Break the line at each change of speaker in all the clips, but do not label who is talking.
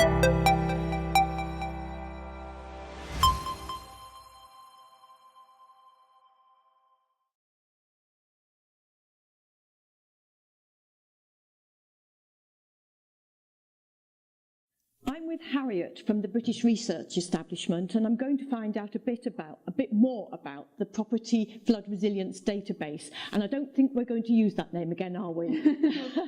I'm with Harriet from the British Research Establishment, and I'm going to find out a bit more about the Property Flood Resilience Database. And I don't think we're going to use that name again, are we?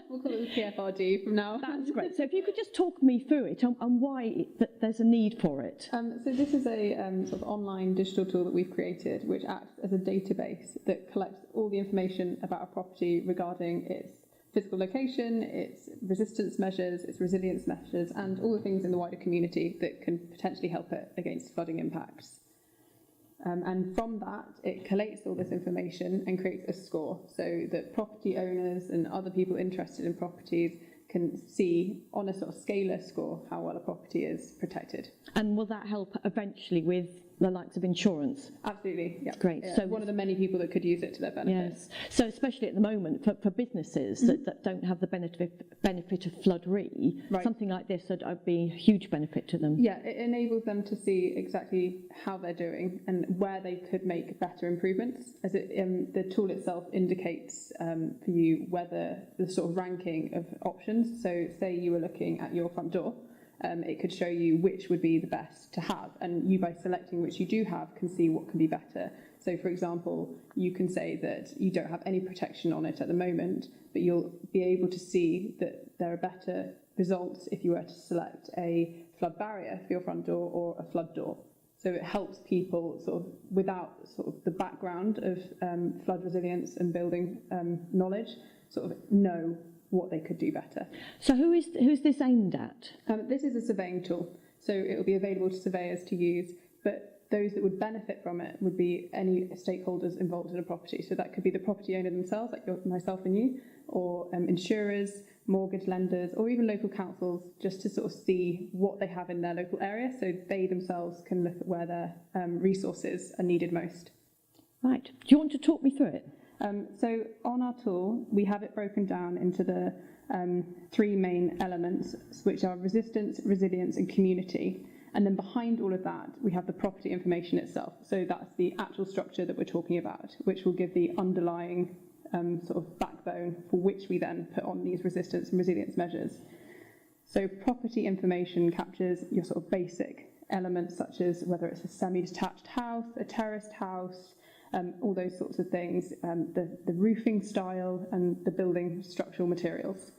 We'll call it the PFRD from now.
That's great. So if you could just talk me through it and why there's a need for it.
So this is a sort of online digital tool that we've created, which acts as a database that collects all the information about a property regarding its physical location, its resistance measures, its resilience measures, and all the things in the wider community that can potentially help it against flooding impacts. And from that, it collates all this information and creates a score so that property owners and other people interested in properties can see on a sort of scalar score how well a property is protected.
And will that help eventually with the likes of insurance?
Absolutely, yeah.
Great.
Yeah,
So
one of the many people that could use it to their benefit.
Yes. So especially at the moment for businesses that don't have the benefit of Flood RE,
Right.
something like this would be a huge benefit to them.
Yeah, it enables them to see exactly how they're doing and where they could make better improvements, as the tool itself indicates for you whether the sort of ranking of options. So say you were looking at your front door, it could show you which would be the best to have, and you, by selecting which you do have, can see what can be better. So for example, you can say that you don't have any protection on it at the moment, but you'll be able to see that there are better results if you were to select a flood barrier for your front door or a flood door. So it helps people sort of without sort of the background of flood resilience and building knowledge, sort of know what they could do better.
So who's this aimed at?
This is a surveying tool, so it will be available to surveyors to use, but those that would benefit from it would be any stakeholders involved in a property. So that could be the property owner themselves, like myself and you, or insurers, mortgage lenders, or even local councils, just to sort of see what they have in their local area, so they themselves can look at where their resources are needed most.
Right. Do you want to talk me through it?
So on our tool, we have it broken down into the three main elements, which are resistance, resilience, and community. And then behind all of that, we have the property information itself. So that's the actual structure that we're talking about, which will give the underlying sort of backbone for which we then put on these resistance and resilience measures. So property information captures your sort of basic elements, such as whether it's a semi-detached house, a terraced house, all those sorts of things, the roofing style and the building structural materials.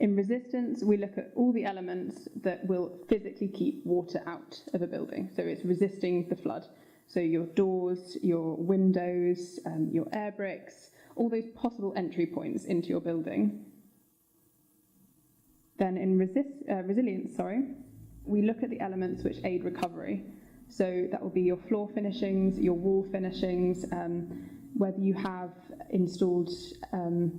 In resistance, we look at all the elements that will physically keep water out of a building. So it's resisting the flood. So your doors, your windows, your air bricks, all those possible entry points into your building. Then in resilience, we look at the elements which aid recovery. So that will be your floor finishings, your wall finishings, whether you have installed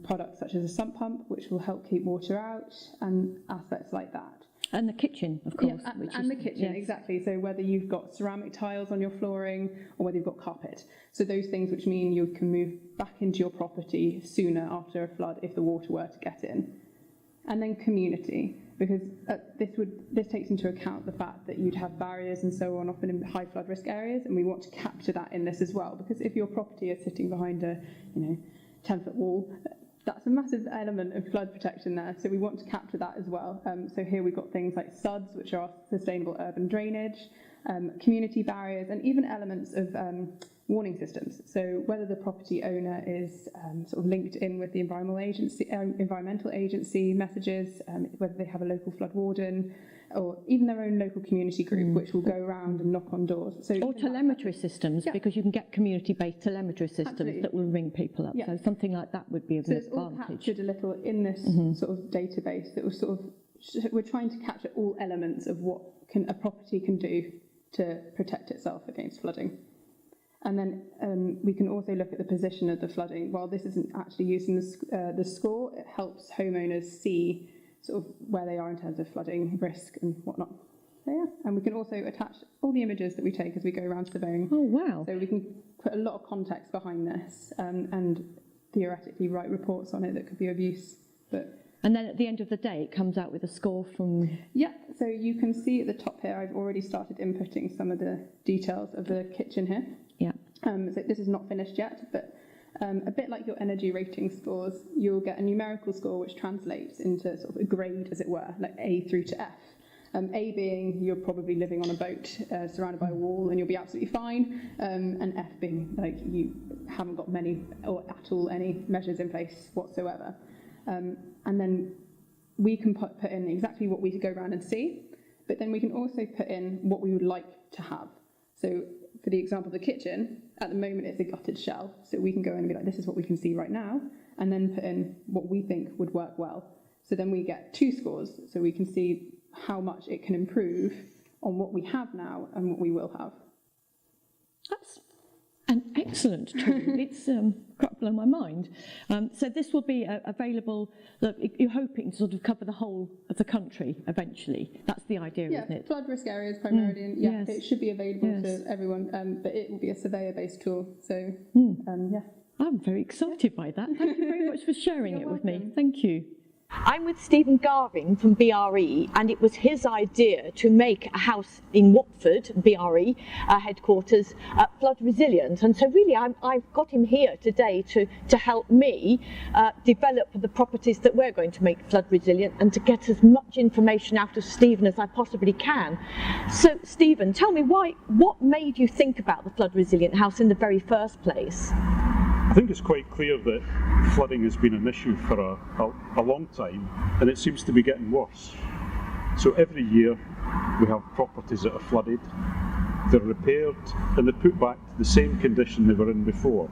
products such as a sump pump, which will help keep water out, and aspects like that.
And the kitchen, of course.
Yeah, the kitchen, yes. Exactly. So whether you've got ceramic tiles on your flooring or whether you've got carpet. So those things which mean you can move back into your property sooner after a flood if the water were to get in. And then community, because this takes into account the fact that you'd have barriers and so on, often in high flood risk areas, and we want to capture that in this as well, because if your property is sitting behind a 10-foot wall, that's a massive element of flood protection there, so we want to capture that as well. So here we've got things like SUDs, which are sustainable urban drainage, community barriers, and even elements of warning systems. So whether the property owner is sort of linked in with the environmental agency messages, whether they have a local flood warden, or even their own local community group, which will go around and knock on doors. So
or telemetry systems,
yeah.
Because you can get community-based telemetry systems Absolutely. That will ring people up. Yeah. So something like that would be of an advantage. So it's all
captured a little in this sort of database that was sort of, we're trying to capture all elements of what a property can do to protect itself against flooding. And then we can also look at the position of the flooding. While this isn't actually using the score, it helps homeowners see sort of where they are in terms of flooding risk and whatnot. So yeah, and we can also attach all the images that we take as we go around surveying.
Oh wow!
So we can put a lot of context behind this and theoretically write reports on it that could be of use. But
And then at the end of the day, it comes out with a score from...
Yeah, so you can see at the top here, I've already started inputting some of the details of the kitchen here.
Yeah.
So this is not finished yet, but a bit like your energy rating scores, you'll get a numerical score which translates into sort of a grade, as it were, like A through to F. A being you're probably living on a boat surrounded by a wall and you'll be absolutely fine, and F being like you haven't got many or at all any measures in place whatsoever. And then we can put in exactly what we go around and see, but then we can also put in what we would like to have. So for the example of the kitchen, at the moment it's a gutted shell, so we can go in and be like, this is what we can see right now, and then put in what we think would work well. So then we get 2 scores, so we can see how much it can improve on what we have now and what we will have.
That's an excellent tool. It's quite blown my mind. So this will be available, you're hoping to sort of cover the whole of the country eventually. That's the idea, isn't it?
Flood risk areas primarily, and
yes.
it should be available to everyone, but it will be a surveyor-based tool, so yeah.
I'm very excited by that. Thank you very much for sharing it with me. Thank you.
I'm with Stephen Garvin from BRE, and it was his idea to make a house in Watford, BRE headquarters, flood resilient. And so really I've got him here today to help me develop the properties that we're going to make flood resilient and to get as much information out of Stephen as I possibly can. So Stephen, tell me what made you think about the flood resilient house in the very first place?
I think it's quite clear that flooding has been an issue for a long time, and it seems to be getting worse. So every year we have properties that are flooded, they're repaired and they're put back to the same condition they were in before.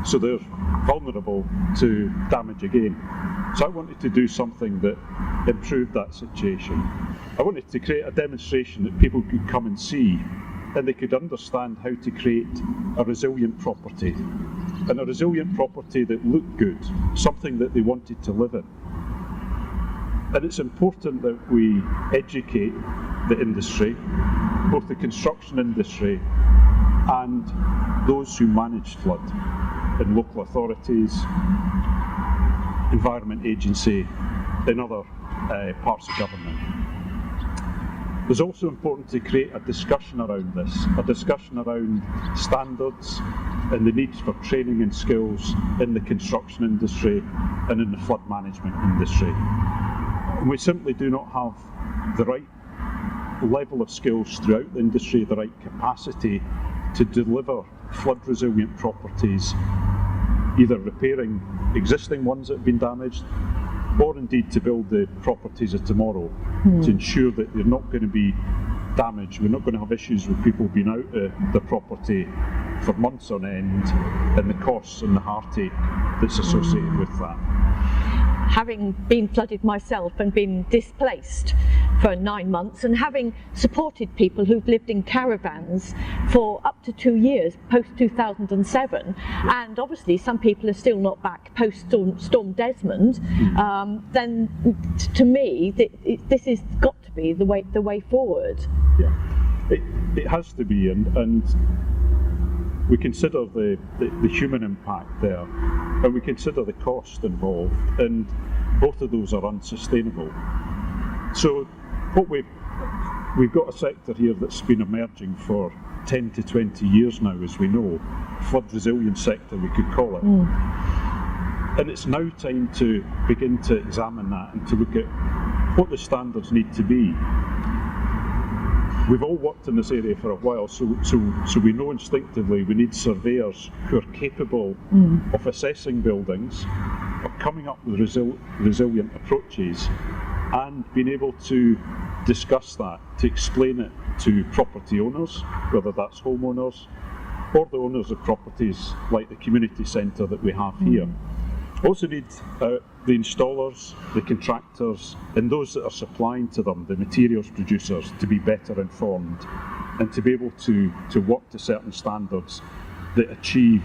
So they're vulnerable to damage again. So I wanted to do something that improved that situation. I wanted to create a demonstration that people could come and see, and they could understand how to create a resilient property, and a resilient property that looked good, something that they wanted to live in. And it's important that we educate the industry, both the construction industry and those who manage flood in local authorities, Environment Agency, and other parts of government. It's also important to create a discussion around this, a discussion around standards and the needs for training and skills in the construction industry and in the flood management industry. And we simply do not have the right level of skills throughout the industry, the right capacity to deliver flood resilient properties, either repairing existing ones that have been damaged, or indeed to build the properties of tomorrow, to ensure that they're not going to be damaged. We're not going to have issues with people being out of the property for months on end, and the costs and the heartache that's associated with that.
Having been flooded myself and been displaced for 9 months, and having supported people who've lived in caravans for up to 2 years post 2007, and obviously some people are still not back post Storm Desmond, then to me this has got to be the way forward.
Yeah, it has to be, and we consider the human impact there, and we consider the cost involved, and both of those are unsustainable. So what we've got a sector here that's been emerging for 10 to 20 years now, as we know, flood resilient sector we could call it. And it's now time to begin to examine that and to look at what the standards need to be. We've all worked in this area for a while, so we know instinctively we need surveyors who are capable of assessing buildings, of coming up with resilient approaches, and being able to discuss that, to explain it to property owners, whether that's homeowners or the owners of properties like the community centre that we have here. Also need the installers, the contractors, and those that are supplying to them, the materials producers, to be better informed and to be able to work to certain standards that achieve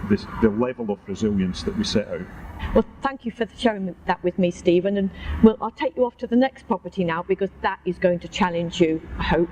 the level of resilience that we set out.
Well, thank you for sharing that with me, Stephen, and I'll take you off to the next property now, because that is going to challenge you, I hope.